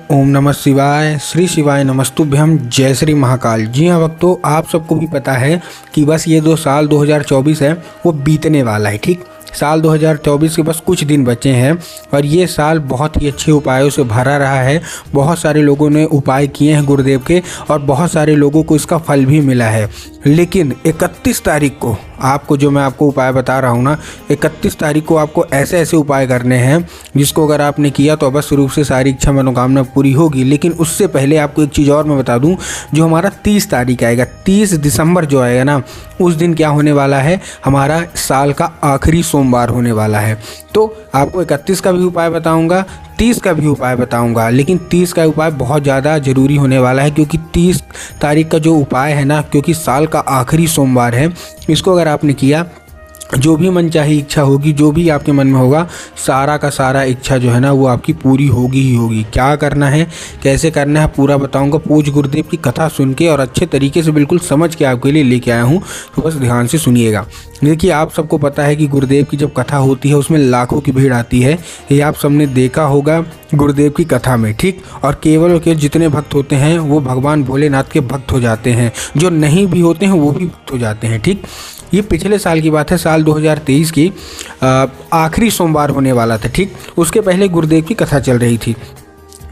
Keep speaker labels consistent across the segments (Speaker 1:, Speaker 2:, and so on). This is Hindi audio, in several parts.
Speaker 1: ओम नमः शिवाय। श्री शिवाय नमस्तुभ्यम। जय श्री महाकाल। जी हाँ भक्तों, आप सबको भी पता है कि बस ये साल 2024 है वो बीतने वाला है। ठीक, साल 2024 के बस कुछ दिन बचे हैं और ये साल बहुत ही अच्छे उपायों से भरा रहा है। बहुत सारे लोगों ने उपाय किए हैं गुरुदेव के और बहुत सारे लोगों को इसका फल भी मिला है। लेकिन 31 तारीख को मैं आपको उपाय बता रहा हूँ ना, 31 तारीख को आपको ऐसे ऐसे उपाय करने हैं जिसको अगर आपने किया तो अवश्य रूप से सारी इच्छा मनोकामना पूरी होगी। लेकिन उससे पहले आपको एक चीज़ और मैं बता दूं, जो हमारा 30 तारीख आएगा, 30 दिसंबर जो आएगा ना, उस दिन क्या होने वाला है, हमारा साल का आखिरी सोमवार होने वाला है। तो आपको 31 का भी उपाय बताऊंगा, 30 का भी उपाय बताऊंगा, लेकिन 30 का उपाय बहुत ज़्यादा ज़रूरी होने वाला है क्योंकि 30 तारीख का जो उपाय है ना, क्योंकि साल का आखिरी सोमवार है, इसको अगर आपने किया, जो भी मन चाही इच्छा होगी, जो भी आपके मन में होगा, सारा का सारा इच्छा जो है ना वो आपकी पूरी होगी ही होगी। क्या करना है, कैसे करना है, पूरा बताऊंगा। पूज्य गुरुदेव की कथा सुन के और अच्छे तरीके से बिल्कुल समझ के आपके लिए लेके आया हूँ, तो बस ध्यान से सुनिएगा। देखिए, आप सबको पता है कि गुरुदेव की जब कथा होती है उसमें लाखों की भीड़ आती है। ये आप सबने देखा होगा गुरुदेव की कथा में। ठीक, और केवल जितने भक्त होते हैं वो भगवान भोलेनाथ के भक्त हो जाते हैं, जो नहीं भी होते हैं वो भी भक्त हो जाते हैं। ठीक, ये पिछले साल की बात है, साल 2023 की आखिरी सोमवार होने वाला था। ठीक, उसके पहले गुरुदेव की कथा चल रही थी,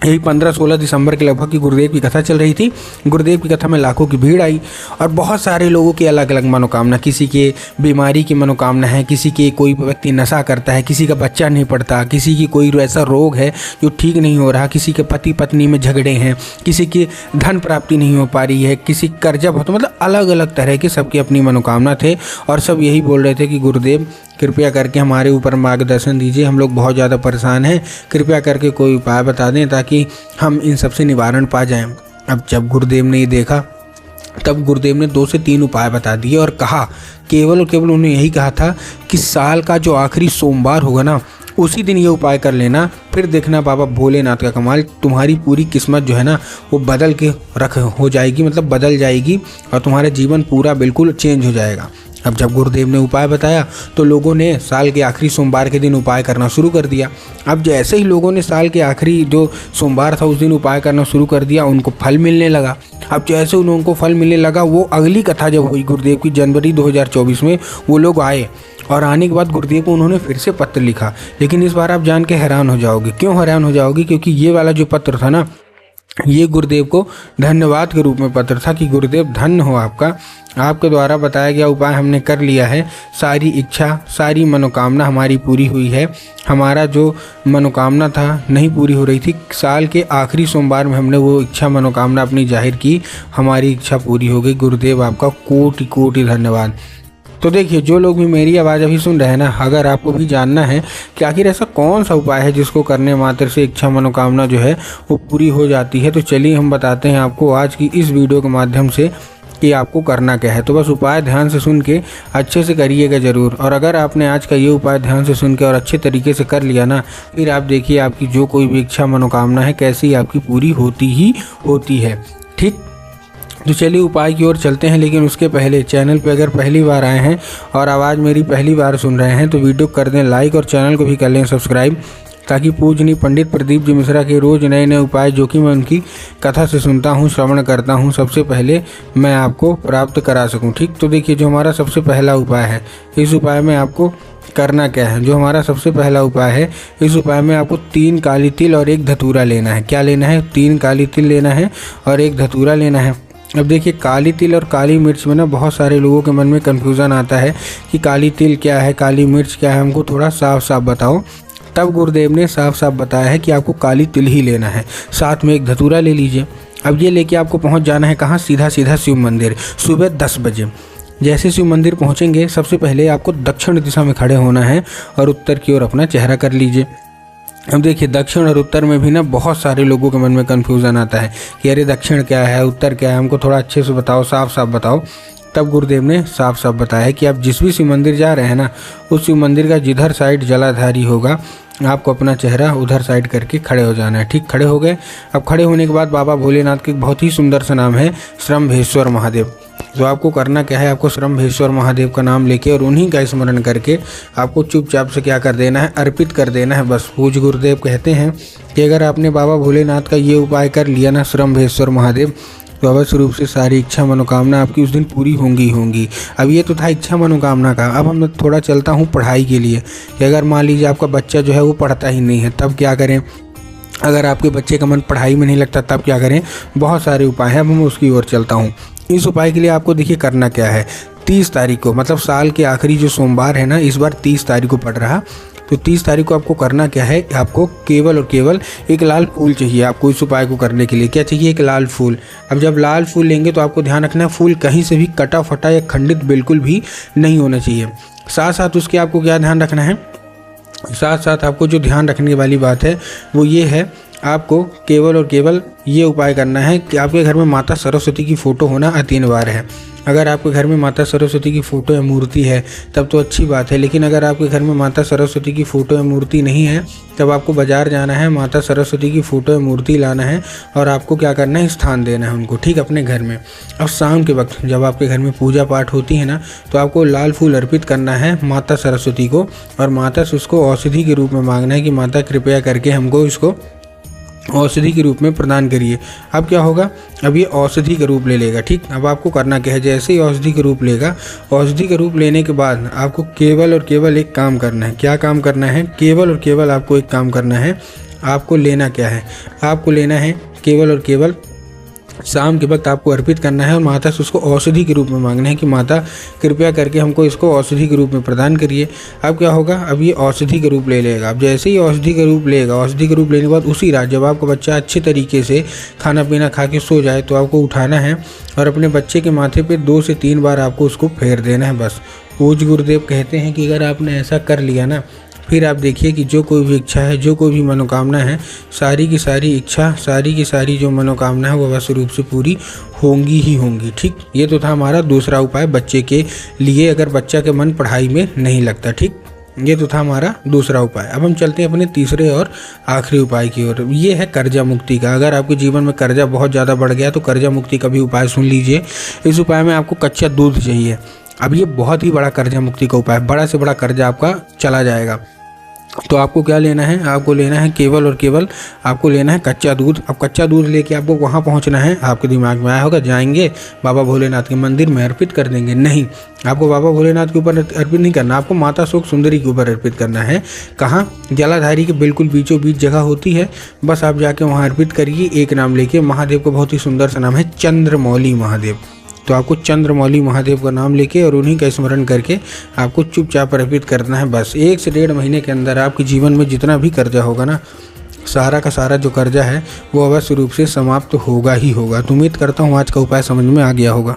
Speaker 1: यही 15-16 दिसंबर के लगभग की गुरुदेव की कथा चल रही थी। गुरुदेव की कथा में लाखों की भीड़ आई और बहुत सारे लोगों की अलग अलग मनोकामना, किसी के बीमारी की मनोकामना है, किसी के कोई व्यक्ति नशा करता है, किसी का बच्चा नहीं पड़ता, किसी की कोई ऐसा रोग है जो ठीक नहीं हो रहा, किसी के पति पत्नी में झगड़े हैं, किसी की धन प्राप्ति नहीं हो पा रही है, किसी कर्जा बहुत, मतलब अलग अलग तरह के सबकी अपनी मनोकामना थे। और सब यही बोल रहे थे कि गुरुदेव कृपया करके हमारे ऊपर मार्गदर्शन दीजिए, हम लोग बहुत ज़्यादा परेशान हैं, कृपया करके कोई उपाय बता दें ताकि हम इन सब से निवारण पा जाएं। अब जब गुरुदेव ने ये देखा तब गुरुदेव ने 2 से 3 उपाय बता दिए और कहा, केवल और केवल उन्होंने यही कहा था कि साल का जो आखिरी सोमवार होगा ना, उसी दिन ये उपाय कर लेना, फिर देखना बाबा भोलेनाथ का कमाल, तुम्हारी पूरी किस्मत जो है ना वो बदल के हो जाएगी, मतलब बदल जाएगी और तुम्हारा जीवन पूरा बिल्कुल चेंज हो जाएगा। अब जब गुरुदेव ने उपाय बताया तो लोगों ने साल के आखिरी सोमवार के दिन उपाय करना शुरू कर दिया। अब जैसे ही लोगों ने साल के आखिरी जो सोमवार था उस दिन उपाय करना शुरू कर दिया, उनको फल मिलने लगा। अब जैसे उनको फल मिलने लगा, वो अगली कथा जब हुई गुरुदेव की जनवरी 2024 में, वो लोग आए और आने के बाद गुरुदेव को उन्होंने फिर से पत्र लिखा। लेकिन इस बार आप जान के हैरान हो जाओगे। क्यों हैरान हो जाओगे? क्योंकि ये वाला जो पत्र था ना, ये गुरुदेव को धन्यवाद के रूप में पत्र था कि गुरुदेव धन्य हो आपका, आपके द्वारा बताया गया उपाय हमने कर लिया है, सारी इच्छा सारी मनोकामना हमारी पूरी हुई है। हमारा जो मनोकामना था नहीं पूरी हो रही थी, साल के आखिरी सोमवार में हमने वो इच्छा मनोकामना अपनी जाहिर की, हमारी इच्छा पूरी हो गई। गुरुदेव आपका कोटि कोटि धन्यवाद। तो देखिए, जो लोग भी मेरी आवाज़ अभी सुन रहे हैं ना, अगर आपको भी जानना है कि आखिर ऐसा कौन सा उपाय है जिसको करने मात्र से इच्छा मनोकामना जो है वो पूरी हो जाती है, तो चलिए हम बताते हैं आपको आज की इस वीडियो के माध्यम से कि आपको करना क्या है। तो बस उपाय ध्यान से सुन के अच्छे से करिएगा ज़रूर। और अगर आपने आज का ये उपाय ध्यान से सुन के और अच्छे तरीके से कर लिया ना, फिर आप देखिए आपकी जो कोई भी इच्छा मनोकामना है कैसी आपकी पूरी होती ही होती है। ठीक, तो चलिए उपाय की ओर चलते हैं। लेकिन उसके पहले चैनल पे अगर पहली बार आए हैं और आवाज़ मेरी पहली बार सुन रहे हैं तो वीडियो कर दें लाइक और चैनल को भी कर लें सब्सक्राइब, ताकि पूजनीय पंडित प्रदीप जी मिश्रा के रोज़ नए नए उपाय जो कि मैं उनकी कथा से सुनता हूँ, श्रवण करता हूँ, सबसे पहले मैं आपको प्राप्त करा सकूँ। ठीक, तो देखिए, जो हमारा सबसे पहला उपाय है, इस उपाय में आपको करना क्या है। जो हमारा सबसे पहला उपाय है, इस उपाय में आपको 3 काली तिल और 1 धतूरा लेना है। क्या लेना है? 3 काली तिल लेना है और 1 धतूरा लेना है। अब देखिए, काली तिल और काली मिर्च में ना बहुत सारे लोगों के मन में कन्फ्यूज़न आता है कि काली तिल क्या है, काली मिर्च क्या है, हमको थोड़ा साफ साफ बताओ। तब गुरुदेव ने साफ साफ बताया है कि आपको काली तिल ही लेना है, साथ में 1 धतूरा ले लीजिए। अब ये लेके आपको पहुंच जाना है कहाँ? सीधा सीधा शिव मंदिर, सुबह 10 बजे। जैसे शिव मंदिर पहुंचेंगे, सबसे पहले आपको दक्षिण दिशा में खड़े होना है और उत्तर की ओर अपना चेहरा कर लीजिए। अब देखिए, दक्षिण और उत्तर में भी ना बहुत सारे लोगों के मन में कन्फ्यूज़न आता है कि अरे दक्षिण क्या है, उत्तर क्या है, हमको थोड़ा अच्छे से बताओ, साफ साफ बताओ। तब गुरुदेव ने साफ साफ बताया कि आप जिस भी शिव मंदिर जा रहे हैं ना, उस शिव मंदिर का जिधर साइड जलाधारी होगा, आपको अपना चेहरा उधर साइड करके खड़े हो जाना है। ठीक, खड़े हो गए। अब खड़े होने के बाद बाबा भोलेनाथ के बहुत ही सुंदर सा नाम है श्रम्भेश्वर महादेव। तो आपको करना क्या है, आपको श्रम्भेश्वर महादेव का नाम लेके और उन्हीं का स्मरण करके आपको चुपचाप से क्या कर देना है, अर्पित कर देना है बस। पूज्य गुरुदेव कहते हैं कि अगर आपने बाबा भोलेनाथ का ये उपाय कर लिया ना, श्रम्भेश्वर महादेव, तो अवश्य रूप से सारी इच्छा मनोकामना आपकी उस दिन पूरी होंगी। अब ये तो था इच्छा मनोकामना का। अब हम थोड़ा चलता हूँ पढ़ाई के लिए कि अगर मान लीजिए आपका बच्चा जो है वो पढ़ता ही नहीं है, तब क्या करें। अगर आपके बच्चे का मन पढ़ाई में नहीं लगता तब क्या करें, बहुत सारे उपाय हैं। अब मैं उसकी ओर चलता हूँ। इस उपाय के लिए आपको देखिए करना क्या है, 30 तारीख को, मतलब साल के आखिरी जो सोमवार है ना, इस बार 30 तारीख को पड़ रहा, तो 30 तारीख को आपको करना क्या है, आपको केवल और केवल एक लाल फूल चाहिए। आपको इस उपाय को करने के लिए क्या चाहिए, एक लाल फूल। अब जब लाल फूल लेंगे तो आपको ध्यान रखना है फूल कहीं से भी कटा फटा या खंडित बिल्कुल भी नहीं होना चाहिए। साथ साथ उसके आपको क्या ध्यान रखना है, साथ साथ आपको जो ध्यान रखने वाली बात है वो ये है, आपको केवल और केवल ये उपाय करना है कि आपके घर में माता सरस्वती की फ़ोटो होना अनिवार्य है। अगर आपके घर में माता सरस्वती की फ़ोटो या मूर्ति है तब तो अच्छी बात है, लेकिन अगर आपके घर में माता सरस्वती की फ़ोटो या मूर्ति नहीं है तब आपको बाज़ार जाना है, माता सरस्वती की फ़ोटो या मूर्ति लाना है और आपको क्या करना है, स्थान देना है उनको, ठीक, अपने घर में। अब शाम के वक्त जब आपके घर में पूजा पाठ होती है ना, तो आपको लाल फूल अर्पित करना है माता सरस्वती को और माता से उसको औषधि के रूप में मांगना है कि माता कृपया करके हमको इसको औषधि के रूप में प्रदान करिए। अब क्या होगा, अब ये औषधि का रूप ले लेगा, ठीक। अब आपको करना क्या है, जैसे ही औषधि का रूप लेगा, औषधि का रूप लेने के बाद आपको केवल और केवल एक काम करना है। क्या काम करना है, केवल और केवल आपको एक काम करना है। आपको लेना क्या है, आपको लेना है केवल और केवल शाम के वक्त आपको अर्पित करना है और माता से उसको औषधि के रूप में मांगना है कि माता कृपया करके हमको इसको औषधि के रूप में प्रदान करिए। अब क्या होगा, अब ये औषधि का रूप ले लेगा। अब जैसे ही औषधि का रूप लेगा, औषधि का रूप लेने के बाद उसी रात जब आपका बच्चा अच्छे तरीके से खाना पीना खा के सो जाए तो आपको उठाना है और अपने बच्चे के माथे पे 2 से 3 बार आपको उसको फेर देना है बस। पूज्य गुरुदेव कहते हैं कि अगर आपने ऐसा कर लिया ना, फिर आप देखिए कि जो कोई भी इच्छा है, जो कोई भी मनोकामना है, सारी की सारी इच्छा, सारी की सारी जो मनोकामना है वो अवश्य रूप से पूरी होंगी ही होंगी, ठीक। ये तो था हमारा दूसरा उपाय बच्चे के लिए, अगर बच्चा के मन पढ़ाई में नहीं लगता, ठीक। ये तो था हमारा दूसरा उपाय। अब हम चलते हैं अपने तीसरे और आखिरी उपाय की ओर। ये है कर्जा मुक्ति का। अगर आपके जीवन में कर्जा बहुत ज़्यादा बढ़ गया तो कर्जा मुक्ति का भी उपाय सुन लीजिए। इस उपाय में आपको कच्चा दूध चाहिए। अब ये बहुत ही बड़ा कर्जा मुक्ति का उपाय, बड़ा से बड़ा कर्जा आपका चला जाएगा। तो आपको क्या लेना है, आपको लेना है केवल और केवल आपको लेना है कच्चा दूध। अब कच्चा दूध लेके आपको वहाँ पहुँचना है। आपके दिमाग में आया होगा जाएंगे बाबा भोलेनाथ के मंदिर में अर्पित कर देंगे, नहीं, आपको बाबा भोलेनाथ के ऊपर अर्पित नहीं करना, आपको माता शोक सुंदरी के ऊपर अर्पित करना है। कहाँ, जलाधारी के बिल्कुल बीचों बीच जगह होती है, बस आप जाके वहाँ अर्पित करिए एक नाम लेके। महादेव का बहुत ही सुंदर सा नाम है चंद्रमौली महादेव। तो आपको चंद्रमौली महादेव का नाम लेके और उन्हीं का स्मरण करके आपको चुपचाप अर्पित करना है बस। 1 से 1.5 महीने के अंदर आपके जीवन में जितना भी कर्जा होगा ना, सारा का सारा जो कर्जा है वो अवश्य रूप से समाप्त होगा ही होगा। तो उम्मीद करता हूँ आज का उपाय समझ में आ गया होगा।